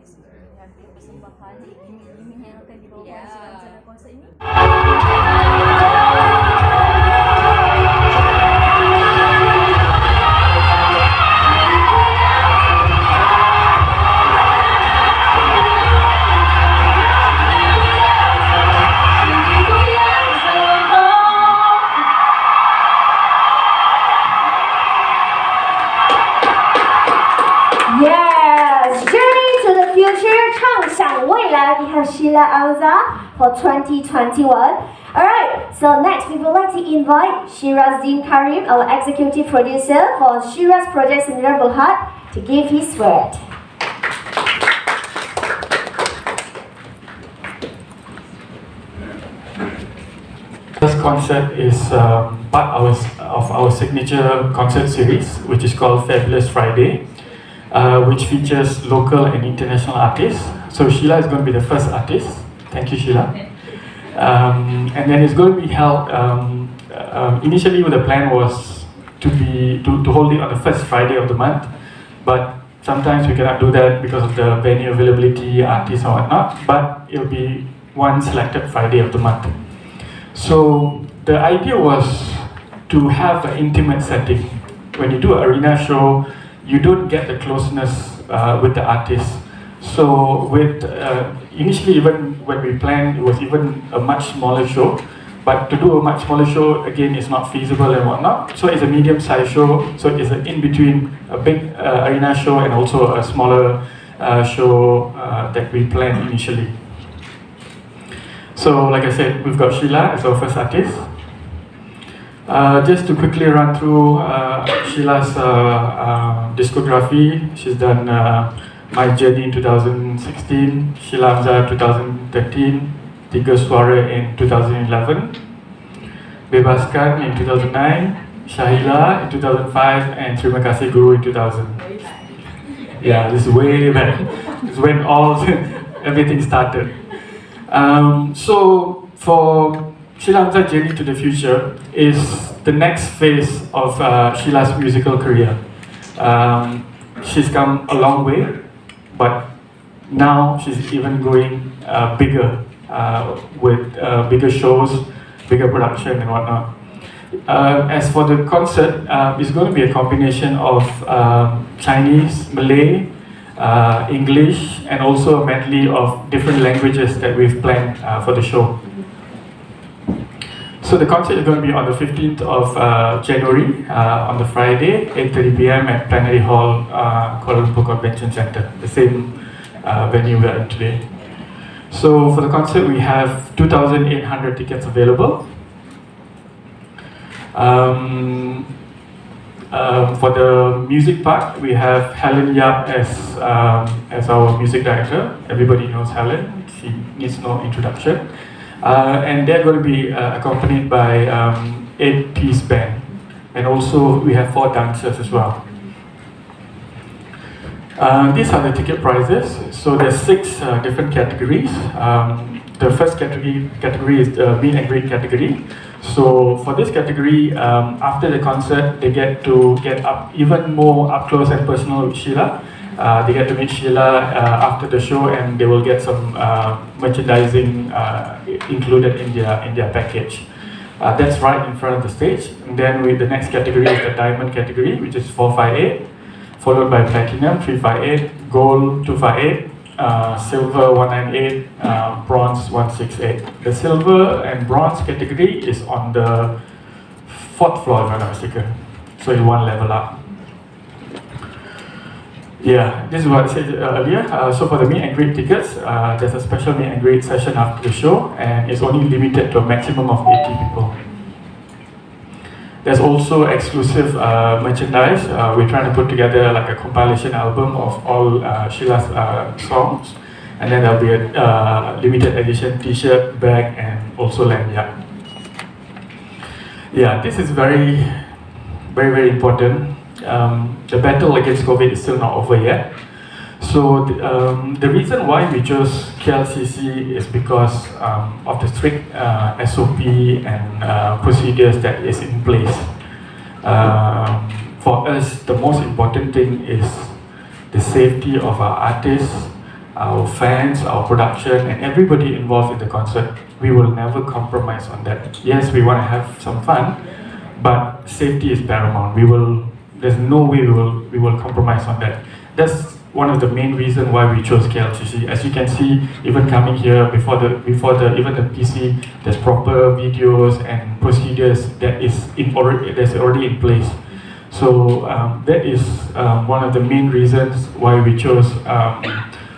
persembahan iming-iming yang akan dibawa oleh Amzah dalam konsert ini. Yes, Journey to the Future, 畅想未来. We have Shila Amzah for 2021. Alright, so next we would like to invite Shirazdin Karim, our executive producer for Shira's Project Sendera Berhad, to give his word. This concert is part of our signature concert series, which is called Fabulous Friday, which features local and international artists. So Shila is going to be the first artist. Thank you, Shila. And then it's going to be held. Initially, the plan was to hold it on the first Friday of the month, but sometimes we cannot do that because of the venue availability, artists or whatnot. But it'll be one selected Friday of the month. So the idea was to have an intimate setting. When you do an arena show, you don't get the closeness with the artists. So with initially, even when we planned, it was even a much smaller show. But to do a much smaller show, again, is not feasible and whatnot. So it's a medium-sized show. So it's an in-between a big arena show and also a smaller show that we planned initially. So like I said, we've got Shila as our first artist. Just to quickly run through Shila's discography, she's done My Journey in 2016, Shila Amzah 2013, Tiga Suara in 2011, Bebaskan in 2009, Shahila in 2005, and Terima Kasih Guru in 2000. Yeah, this is way back. This is when everything started. So for Shila Amzah Journey to the Future is the next phase of Shila's musical career. She's come a long way, but now she's even going bigger with bigger shows, bigger production and whatnot. As for the concert, it's going to be a combination of Chinese, Malay, English, and also a medley of different languages that we've planned for the show. So the concert is going to be on the 15th of January, on the Friday, 8:30 p.m. at Plenary Hall, Kuala Lumpur Convention Centre, the same venue we are in today. So for the concert, we have 2,800 tickets available. For the music part, we have Helen Yap as our music director. Everybody knows Helen, she needs no introduction. And they're going to be accompanied by 8-piece band. And also we have 4 dancers as well. These are the ticket prices. So there's 6 different categories. The first category is the meet and greet category. So for this category, after the concert, they get to get even more up close and personal with Shila. They get to meet Shila after the show, and they will get some merchandising included in their package. That's right in front of the stage. And then the next category is the diamond category, which is 458, followed by platinum 358, gold 258, silver 198, bronze 168. The silver and bronze category is on the 4th floor, if I'm not mistaken. So it's one level up. Yeah, this is what I said earlier. So for the meet and greet tickets, there's a special meet and greet session after the show, and it's only limited to a maximum of 80 people. There's also exclusive merchandise. We're trying to put together like a compilation album of all Shila's songs, and then there'll be a limited edition T-shirt, bag, and also lanyard. Yeah, this is very, very, very important. The battle against COVID is still not over yet. So the reason why we chose KLCC is because of the strict SOP and procedures that is in place. For us, the most important thing is the safety of our artists, our fans, our production, and everybody involved in the concert. We will never compromise on that. Yes, we want to have some fun, but safety is paramount. There's no way we will compromise on that. That's one of the main reasons why we chose KLCC. As you can see, even coming here before the even the PC, there's proper videos and procedures that's already in place. So that is one of the main reasons why we chose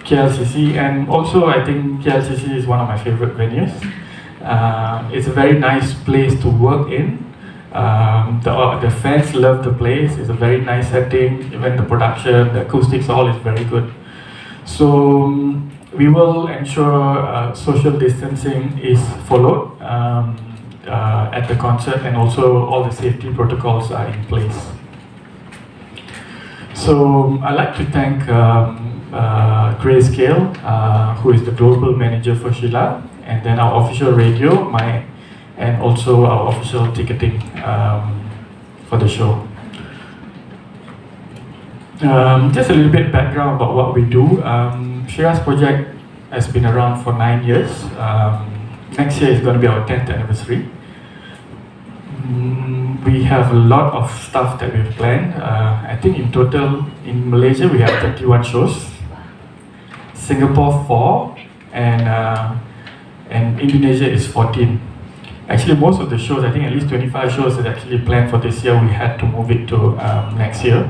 KLCC, and also I think KLCC is one of my favorite venues. It's a very nice place to work in. The fans love the place. It's a very nice setting. Even the production, the acoustics, all is very good. So we will ensure social distancing is followed at the concert, and also all the safety protocols are in place. So I'd like to thank Grayscale, who is the global manager for Shila, and then our official radio, and also our official ticketing for the show. Just a little bit background about what we do. Shila's project has been around for 9 years. Next year is going to be our 10th anniversary. We have a lot of stuff that we've planned. I think in total in Malaysia we have 31 shows, Singapore 4, and Indonesia is 14. Actually, most of the shows, I think at least 25 shows that actually planned for this year, we had to move it to next year.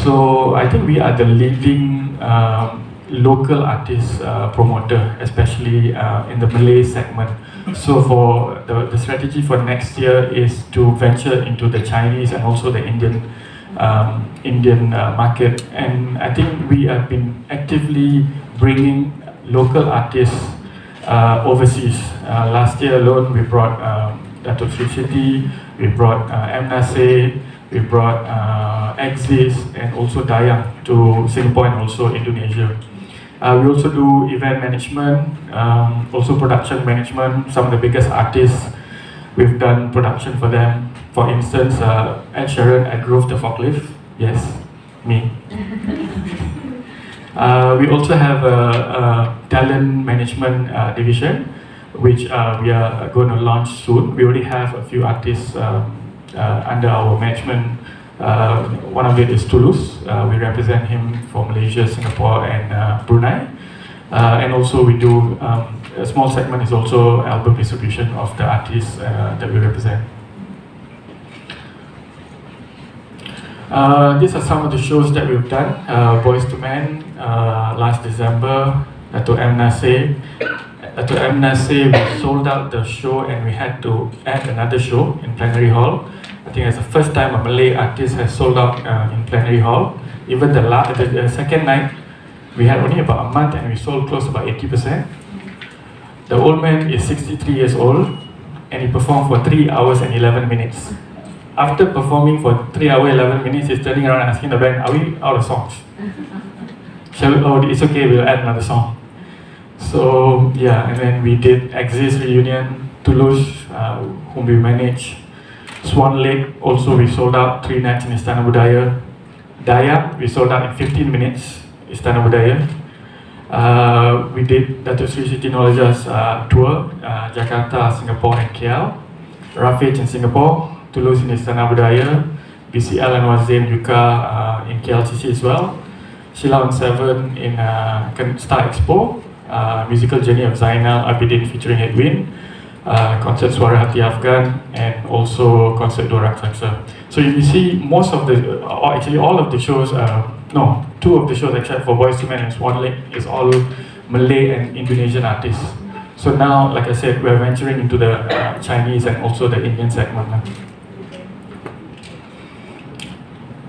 So I think we are the leading local artist promoter, especially in the Malay segment. So for the strategy for next year is to venture into the Chinese and also the Indian market. And I think we have been actively bringing local artists overseas. Last year alone, we brought Dato' Sri Siti, we brought Amzah, we brought Exist, and also Dayang to Singapore and also Indonesia. We also do event management, also production management. Some of the biggest artists, we've done production for them. For instance, Ed Sheeran at Grove the Forklift. Yes, me. We also have a talent management division, which we are going to launch soon. We already have a few artists under our management. One of it is Toulouse. We represent him for Malaysia, Singapore, and Brunei. And also we do, a small segment is also album distribution of the artists that we represent. These are some of the shows that we've done. Boys to Men, last December, Dato' Amzah. Dato' Amzah, we sold out the show and we had to add another show in Plenary Hall. I think it's the first time a Malay artist has sold out in Plenary Hall. Even the second night, we had only about a month and we sold close to about 80%. The old man is 63 years old and he performed for 3 hours and 11 minutes. After performing for 3 hours 11 minutes, he's turning around and asking the band, "Are we out of songs? Oh, it's okay, we'll add another song." So yeah, and then we did Exist Reunion, Toulouse, whom we managed. Swan Lake, also we sold out 3 nights in Istana Budaya. Dayang, we sold out in 15 minutes, Istana Budaya. We did Dato' Sri Siti Nurhaliza's tour, Jakarta, Singapore and KL. Rafiq in Singapore, Toulouse in Istana Budaya, BCL and Wazim Yuka in KLCC as well. Shila on 7 in Star Expo, Musical Journey of Zainal Abidin featuring Edwin, concert Suara Hati Afghan, and also concert Dora Raksasa. So you see most of the, or actually all of the shows, no, 2 of the shows except for Boys to Men and Swan Lake is all Malay and Indonesian artists. So now, like I said, we're venturing into the Chinese and also the Indian segment now.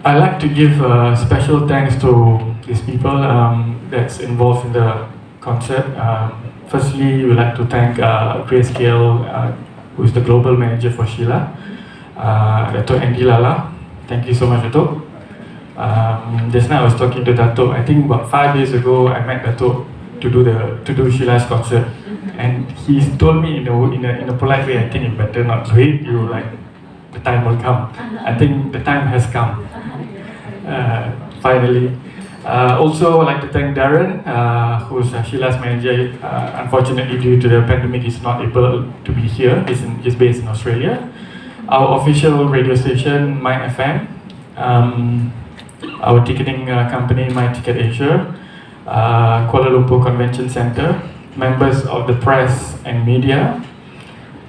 I'd like to give special thanks to these people that's involved in the concert. Firstly, we'd like to thank Grayscale, who is the global manager for Shila, Dato' Andy Lala. Thank you so much, Dato'. Just now I was talking to Dato'. I think about 5 years ago, I met Dato' to do Shila's concert, and he told me in a polite way, I think you better not do it. You like, the time will come. I think the time has come. Finally. Also, I'd like to thank Darren, who's Shila's manager. Unfortunately, due to the pandemic, he's not able to be here. He's based in Australia. Our official radio station, My FM, our ticketing company, My Ticket Asia, Kuala Lumpur Convention Centre, members of the press and media.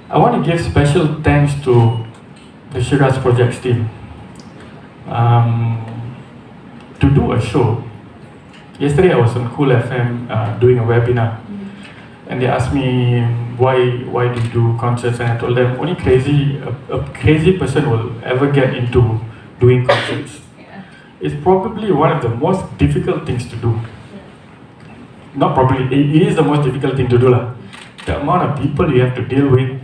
I want to give special thanks to the Shiraz Projects team. To do a show. Yesterday I was on Cool FM doing a webinar, and they asked me why do you do concerts, and I told them only a crazy person will ever get into doing concerts. It's probably one of the most difficult things to do. Not probably, it is the most difficult thing to do lah. The amount of people you have to deal with,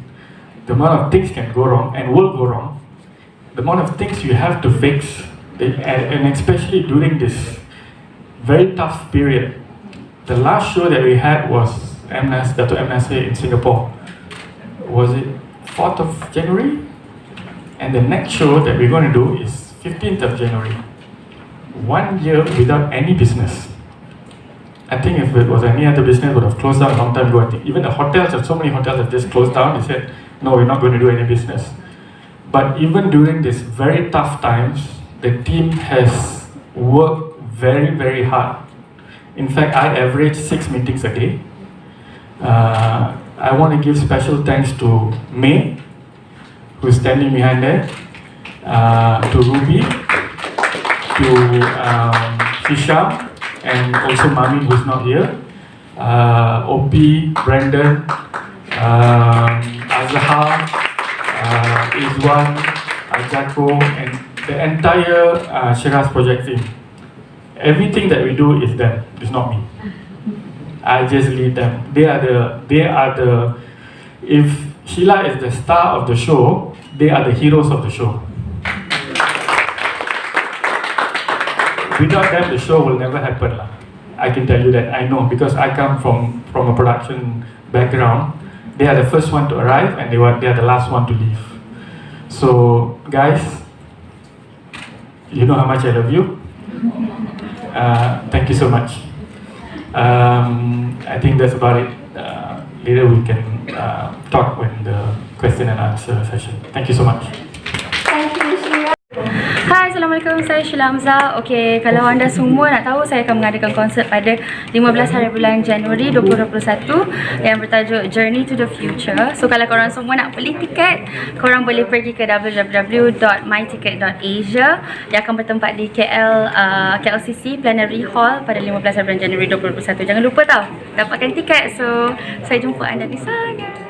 the amount of things can go wrong and will go wrong, the amount of things you have to fix, and especially during this very tough period. The last show that we had was Dato' Amzah in Singapore. Was it 4th of January? And the next show that we're going to do is 15th of January. 1 year without any business. I think if it was any other business, it would have closed down a long time ago. I think even the hotels, so many hotels have just closed down. They said, no, we're not going to do any business. But even during these very tough times, the team has worked very, very hard. In fact, I average 6 meetings a day. I want to give special thanks to May, who's standing behind there, to Ruby, to Hisham, and also Mami, who's not here, OP, Brandon, Azhar, Izwan, Ajako, and the entire Shiraz project team. Everything that we do is them. It's not me. I just lead them. They are the. If Shila is the star of the show, they are the heroes of the show. Without them, the show will never happen lah. I can tell you that. I know, because I come from a production background. They are the first one to arrive, and they are the last one to leave. So, guys, you know how much I love you. Thank you so much. I think that's about it. Later we can talk when the question and answer session. Thank you so much. Thank you, Shira. Hai, Assalamualaikum. Saya Shila Amzah. Okey, kalau anda semua nak tahu, saya akan mengadakan konsert pada 15 hari bulan Januari 2021 yang bertajuk Journey to the Future. So kalau korang semua nak beli tiket, korang boleh pergi ke www.myticket.asia yang akan bertempat di KLCC Plenary Hall pada 15 hari bulan Januari 2021. Jangan lupa tau, dapatkan tiket. So saya jumpa anda di sana.